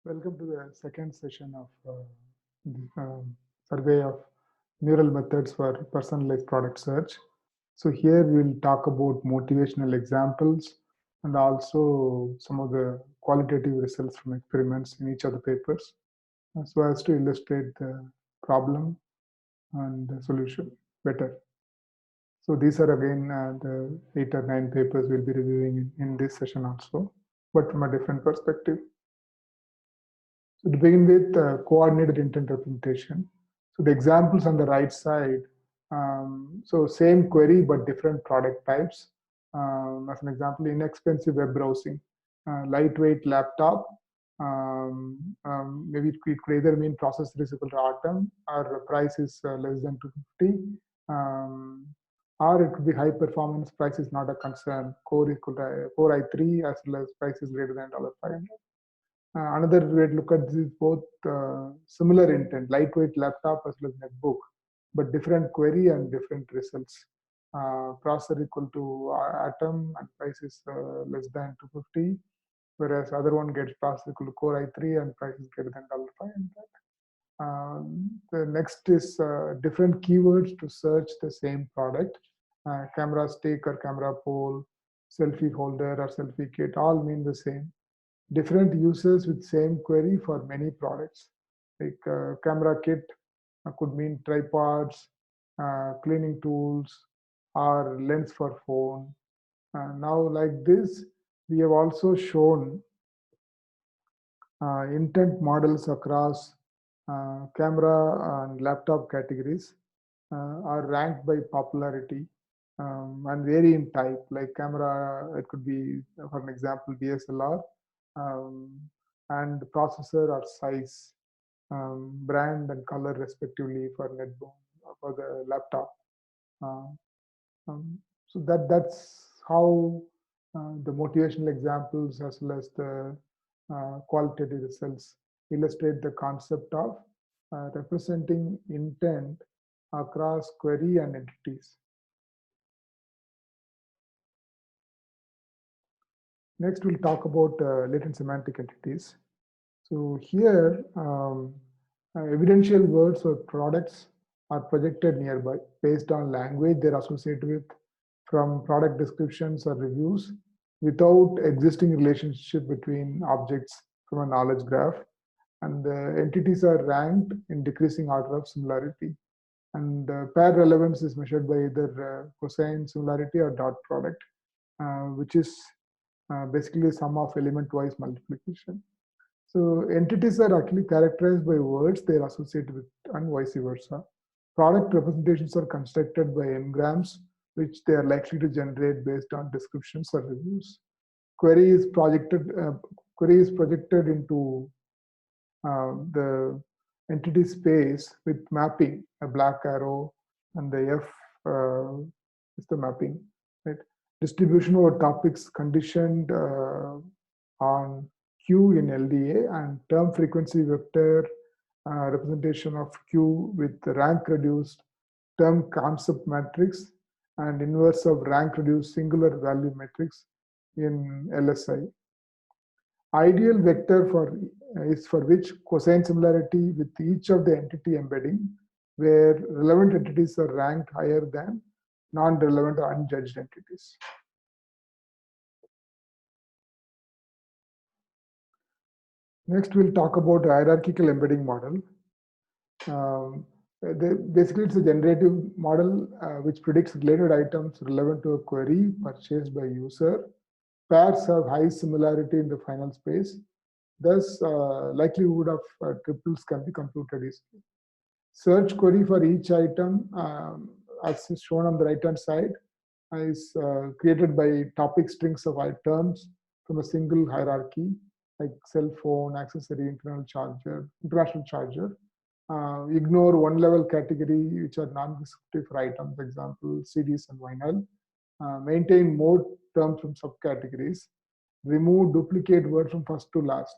Welcome to the second session of the survey of neural methods for personalized product search. So here we'll talk about motivational examples and also some of the qualitative results from experiments in each of the papers, so as to illustrate the problem and the solution better. So these are again the 8 or 9 papers we'll be reviewing in this session also, but from a different perspective. So to begin with, coordinated intent representation. So the examples on the right side, so same query but different product types. As an example, inexpensive web browsing, lightweight laptop. Maybe it could either mean processor is equal to Atom or price is less than 250. Or it could be high performance, price is not a concern, core equal to core i3 as well as price is greater than $500. Another way to look at this is both similar intent, lightweight laptop as well as netbook, but different query and different results. Processor equal to Atom and price is less than 250, whereas other one gets processor equal to Core i3 and price is greater than $500. The next is different keywords to search the same product. Camera stick or camera pole, selfie holder or selfie kit all mean the same. Different users with same query for many products, like camera kit could mean tripods, cleaning tools, or lens for phone. Now, like this, we have also shown intent models across camera and laptop categories are ranked by popularity and vary in type. Like camera, it could be, for an example, DSLR, um, and processor or size, brand and color respectively for netbook for the laptop. Uh, so that's how the motivational examples as well as the qualitative results illustrate the concept of representing intent across query and entities. Next, we'll talk about latent semantic entities. So here, evidential words or products are projected nearby based on language they're associated with, from product descriptions or reviews, without existing relationship between objects from a knowledge graph. And the entities are ranked in decreasing order of similarity. And pair relevance is measured by either cosine similarity or dot product, which is basically sum of element-wise multiplication. So entities are actually characterized by words they are associated with and vice versa. Product representations are constructed by n-grams, which they are likely to generate based on descriptions or reviews. Query is projected into the entity space with mapping, a black arrow, and the F is the mapping. Right? Distribution over topics conditioned on Q in LDA, and term frequency vector representation of Q with rank reduced term concept matrix and inverse of rank reduced singular value matrix in LSI. Ideal vector for is for which cosine similarity with each of the entity embedding, where relevant entities are ranked higher than non-relevant or unjudged entities. Next, we'll talk about hierarchical embedding model. Basically, it's a generative model which predicts related items relevant to a query purchased by user. Pairs have high similarity in the final space. Thus, likelihood of triples can be computed easily. Search query for each item, as is shown on the right-hand side, is created by topic strings of items from a single hierarchy, like cell phone, accessory, international charger. Ignore one-level category, which are non-descriptive for items, for example, CDs and vinyl. Maintain more terms from subcategories. Remove duplicate word from first to last,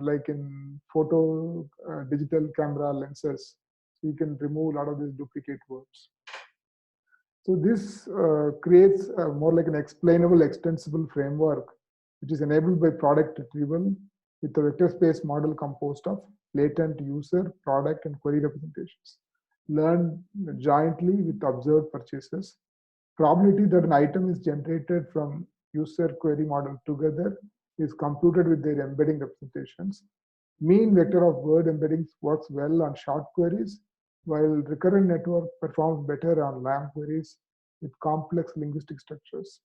like in photo, digital camera lenses. So you can remove a lot of these duplicate words. So this creates more like an explainable, extensible framework, which is enabled by product retrieval, with a vector space model composed of latent user, product, and query representations. Learned jointly with observed purchases. Probability that an item is generated from user query model together is computed with their embedding representations. Mean vector of word embeddings works well on short queries, while recurrent network performs better on long queries with complex linguistic structures.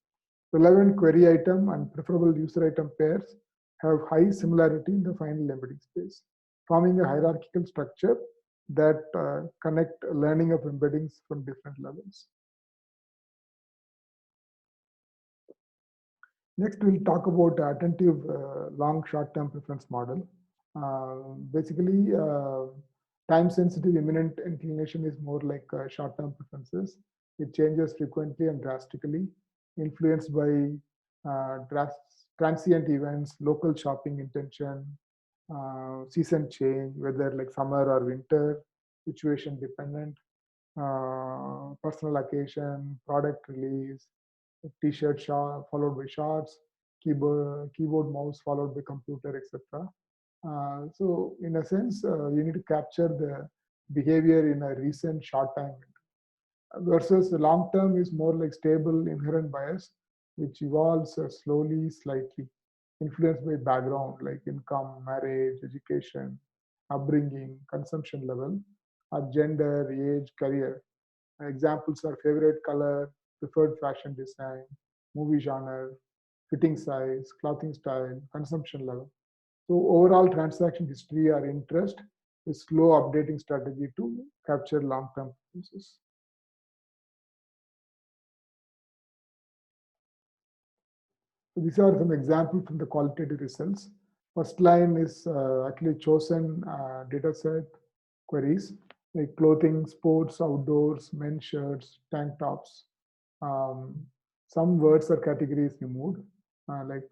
Relevant query item and preferable user item pairs have high similarity in the final embedding space, forming a hierarchical structure that connect learning of embeddings from different levels. Next, we'll talk about attentive long short-term preference model. Basically, time-sensitive imminent inclination is more like short-term preferences. It changes frequently and drastically, influenced by transient events, local shopping intention, season change, whether like summer or winter, situation dependent, personal occasion, product release, t-shirt followed by shorts, keyboard mouse followed by computer, etc. So in a sense, you need to capture the behavior in a recent short time versus the long term is more like stable inherent bias, which evolves slowly, slightly, influenced by background like income, marriage, education, upbringing, consumption level, or gender, age, career. Examples are favorite color, preferred fashion design, movie genre, fitting size, clothing style, consumption level. So overall transaction history or interest is slow updating strategy to capture long-term preferences. So these are some examples from the qualitative results. First line is actually chosen data set queries like clothing, sports, outdoors, men's shirts, tank tops. Some words or categories removed, like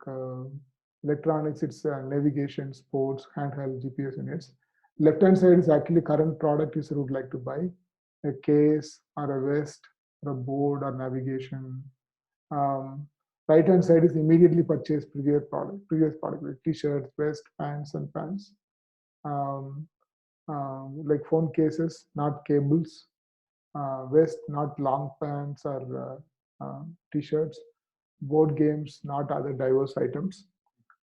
electronics, it's navigation, sports, handheld, GPS units. Left-hand side is actually current product user would like to buy, a case or a vest or a board or navigation. Right-hand side is immediately purchased previous product like t-shirts, vest, pants, and pants. Like phone cases, not cables, vest, not long pants or t-shirts, board games, not other diverse items,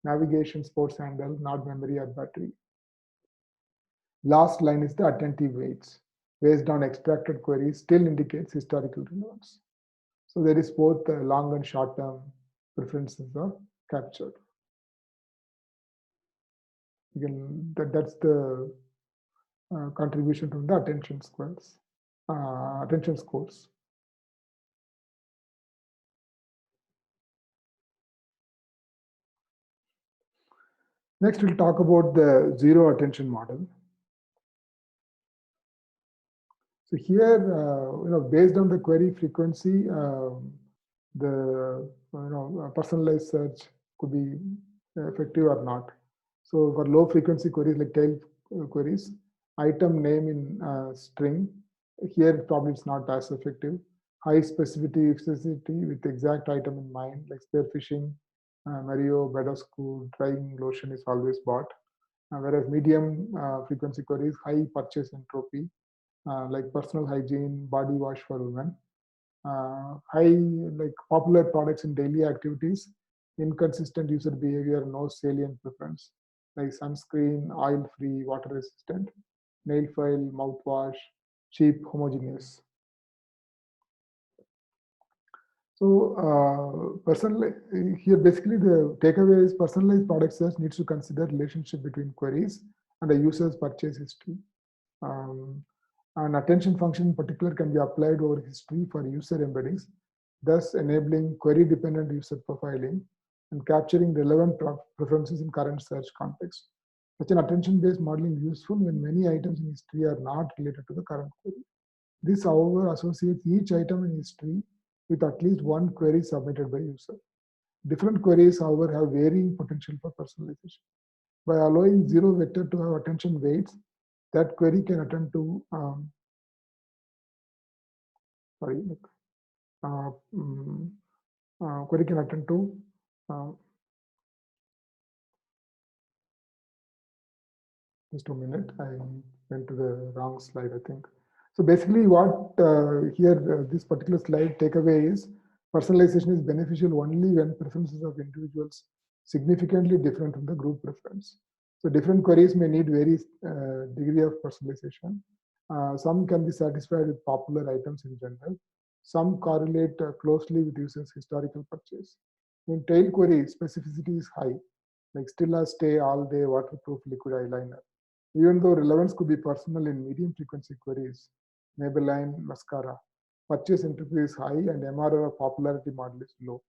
navigation, sports handle, not memory or battery. Last line is the attentive weights. Based on extracted queries, still indicates historical relevance. So there is both long and short term preferences are captured. Again, that's the contribution from the attention scores. Next, we'll talk about the zero attention model. So here, based on the query frequency, the personalized search could be effective or not. So for low frequency queries like tail queries, item name in string, here probably it's not as effective. High specificity with exact item in mind, like spearfishing, Mario, better school, drying lotion is always bought. Whereas medium frequency queries, high purchase entropy, like personal hygiene, body wash for women. High, like popular products in daily activities, inconsistent user behavior, no salient preference, like sunscreen, oil-free, water-resistant, nail file, mouthwash, cheap, homogeneous. So here basically the takeaway is personalized product search needs to consider relationship between queries and the user's purchase history. An attention function in particular can be applied over history for user embeddings, thus enabling query-dependent user profiling and capturing relevant preferences in current search context. Such an attention-based modeling is useful when many items in history are not related to the current query. This, however, associates each item in history with at least one query submitted by user. Different queries, however, have varying potential for personalization. By allowing zero vector to have attention weights, that query can attend to query can attend to Just a minute, I went to the wrong slide, I think. So basically what here, this particular slide takeaway is personalization is beneficial only when preferences of individuals significantly different from the group preference. So different queries may need various degree of personalization. Some can be satisfied with popular items in general. Some correlate closely with users' historical purchase. In tail queries, specificity is high, like Stilla Stay All Day Waterproof Liquid Eyeliner. Even though relevance could be personal in medium frequency queries, Maybelline mascara, purchase entropy is high and MRR of popularity model is low.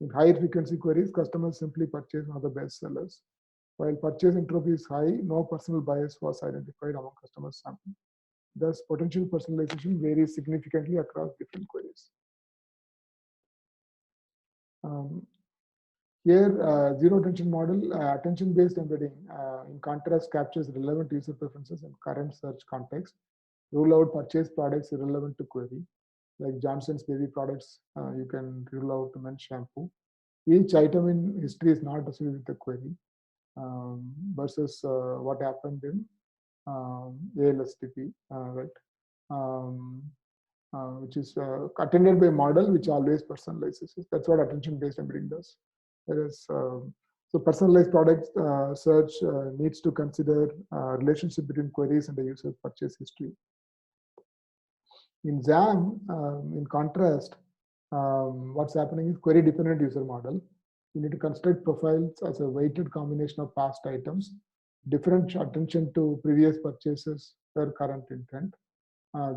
In high frequency queries, customers simply purchase one of the best sellers. While purchase entropy is high, no personal bias was identified among customers sampling. Thus, potential personalization varies significantly across different queries. Um, Here, zero attention model, attention-based embedding, in contrast, captures relevant user preferences in current search context. Rule out purchase products irrelevant to query. Like Johnson's baby products, you can rule out men's shampoo. Each item in history is not associated with the query, versus what happened in ALSTP, right? Um, which is attended by a model which always personalizes. That's what attention-based embedding does. Whereas, so personalized product search needs to consider relationship between queries and the user's purchase history. In XAMPP, in contrast, what's happening is query-dependent user model. You need to construct profiles as a weighted combination of past items, different attention to previous purchases per current intent.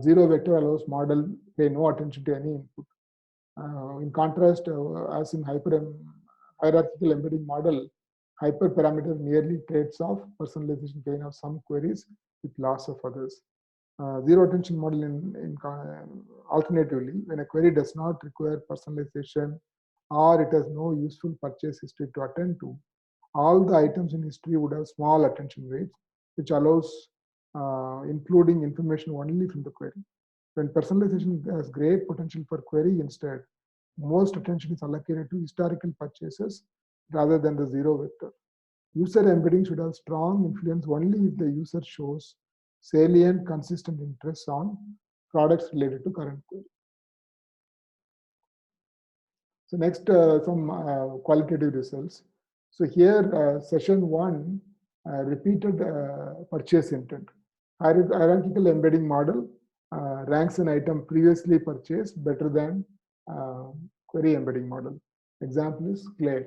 Zero vector allows model pay no attention to any input. In contrast, as in hierarchical embedding model, hyperparameter nearly trades off personalization gain of some queries with loss of others. Zero attention model alternatively, when a query does not require personalization or it has no useful purchase history to attend to, all the items in history would have small attention weights, which allows including information only from the query. When personalization has great potential for query, instead, most attention is allocated to historical purchases rather than the zero vector. User embedding should have strong influence only if the user shows salient, consistent interests on products related to current query. So next, some qualitative results. So here, session one, repeated purchase intent. Hierarchical embedding model ranks an item previously purchased better than query embedding model. Example is Clay.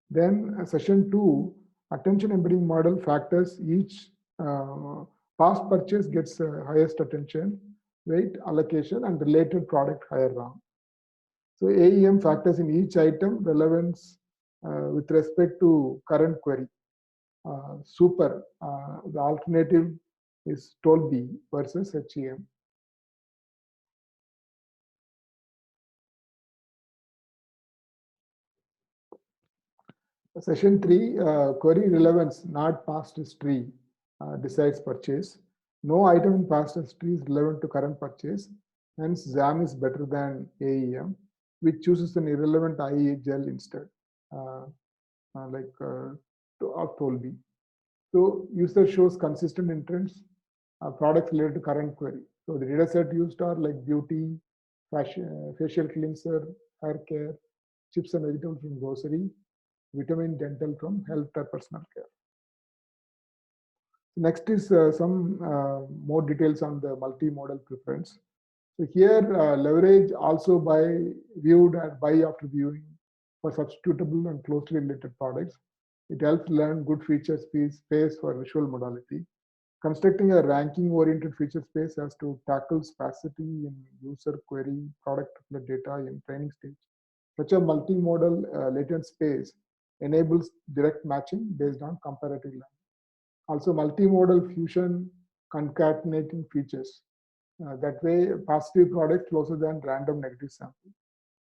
Then session two, attention embedding model factors each past purchase gets highest attention, weight allocation, and related product higher rank. So AEM factors in each item relevance with respect to current query. Super, the alternative is Tolby versus HEM. Session three, query relevance, not past history, decides purchase. No item in past history is relevant to current purchase. Hence, XAMPP is better than AEM, which chooses an irrelevant IE gel instead, of Tolby. So, user shows consistent intents, products related to current query. So, the data set used are like beauty, fashion, facial cleanser, hair care, chips and vegetables from grocery, vitamin dental from health or personal care. Next is some more details on the multimodal preference. So here, leverage also by viewed and buy after viewing for substitutable and closely related products. It helps learn good feature space for visual modality. Constructing a ranking-oriented feature space has to tackle sparsity in user query, product data in training stage. Such a multimodal latent space enables direct matching based on comparative learning. Also, multimodal fusion concatenating features. That way, positive product closer than random negative sample.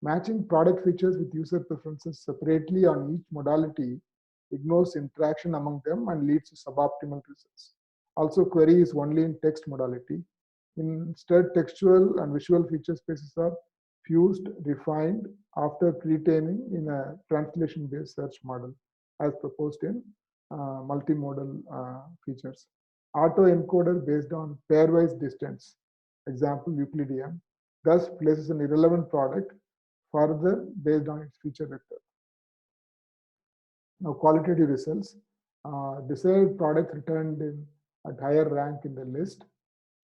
Matching product features with user preferences separately on each modality ignores interaction among them and leads to suboptimal results. Also, query is only in text modality. Instead, textual and visual feature spaces are fused, refined, after pre-training in a translation-based search model as proposed in multimodal features. Autoencoder based on pairwise distance, example Euclidean, thus places an irrelevant product further based on its feature vector. Now, qualitative results. Desired products returned in at higher rank in the list.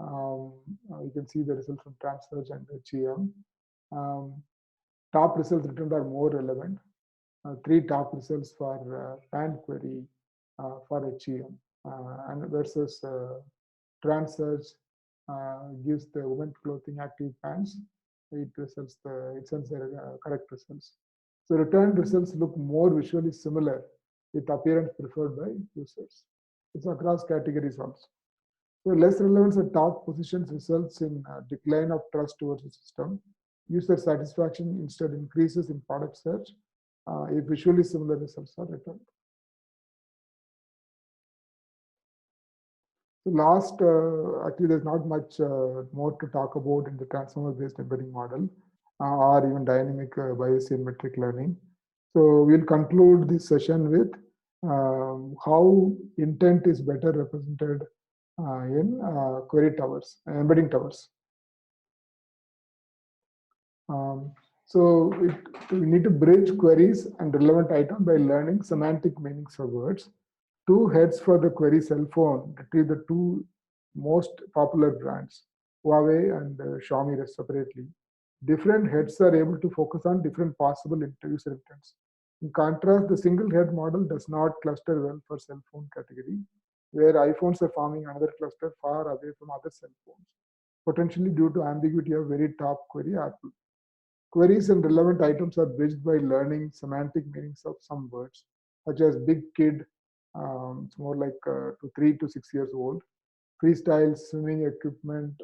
You can see the results from TransSearch and HEM. Top results returned are more relevant. 3 top results for PAN query for HEM and versus TransSearch gives the women clothing active pants. It sends the correct results. So returned results look more visually similar with appearance preferred by users. It's across categories also. So less relevance at top positions results in decline of trust towards the system. User satisfaction instead increases in product search if visually similar results are returned. So last, actually there's not much more to talk about in the transformer-based embedding model or even dynamic Bayesian metric learning. So we'll conclude this session with how intent is better represented in query towers, embedding towers. So we need to bridge queries and relevant items by learning semantic meanings of words. 2 heads for the query cell phone retrieve the 2 most popular brands, Huawei and Xiaomi separately. Different heads are able to focus on different possible user intents. In contrast, the single head model does not cluster well for cell phone category, where iPhones are forming another cluster far away from other cell phones, potentially due to ambiguity of very top query Apple. Queries and relevant items are bridged by learning semantic meanings of some words, such as big kid, it's more like 3 to 6 years old, freestyle swimming equipment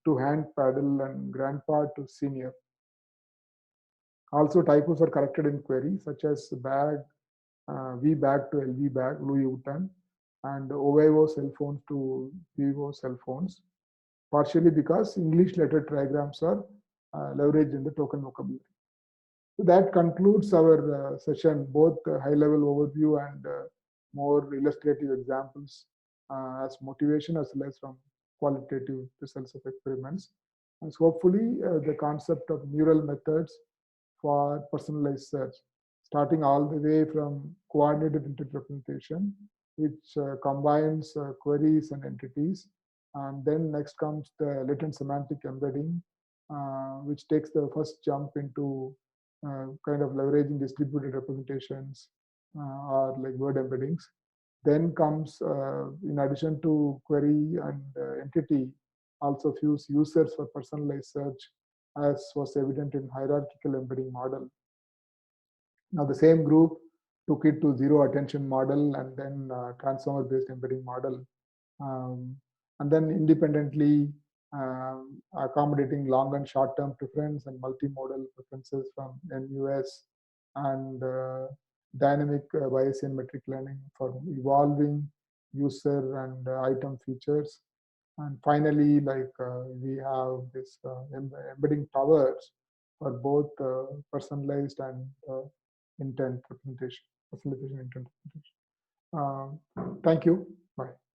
to hand paddle, and grandpa to senior. Also, typos are corrected in query, such as bag, V bag to LV bag, Louis Vuitton, and Ovivo cell phones to Vivo cell phones, partially because English letter trigrams are leveraged in the token vocabulary. So that concludes our session, both high-level overview and more illustrative examples as motivation as well as from qualitative results of experiments. And so hopefully the concept of neural methods for personalized search, starting all the way from coordinated intent representation, which combines queries and entities. And then next comes the latent semantic embedding, which takes the first jump into kind of leveraging distributed representations or like word embeddings. Then comes, in addition to query and entity, also fuse users for personalized search, as was evident in hierarchical embedding model. Now the same group took it to zero attention model and then transformer-based embedding model. And then independently accommodating long and short-term preference and multimodal preferences from NUS and dynamic Bayesian metric learning for evolving user and item features. And finally, like we have this embedding towers for both personalized and intent representation, facilitation intent representation. Thank you. Bye.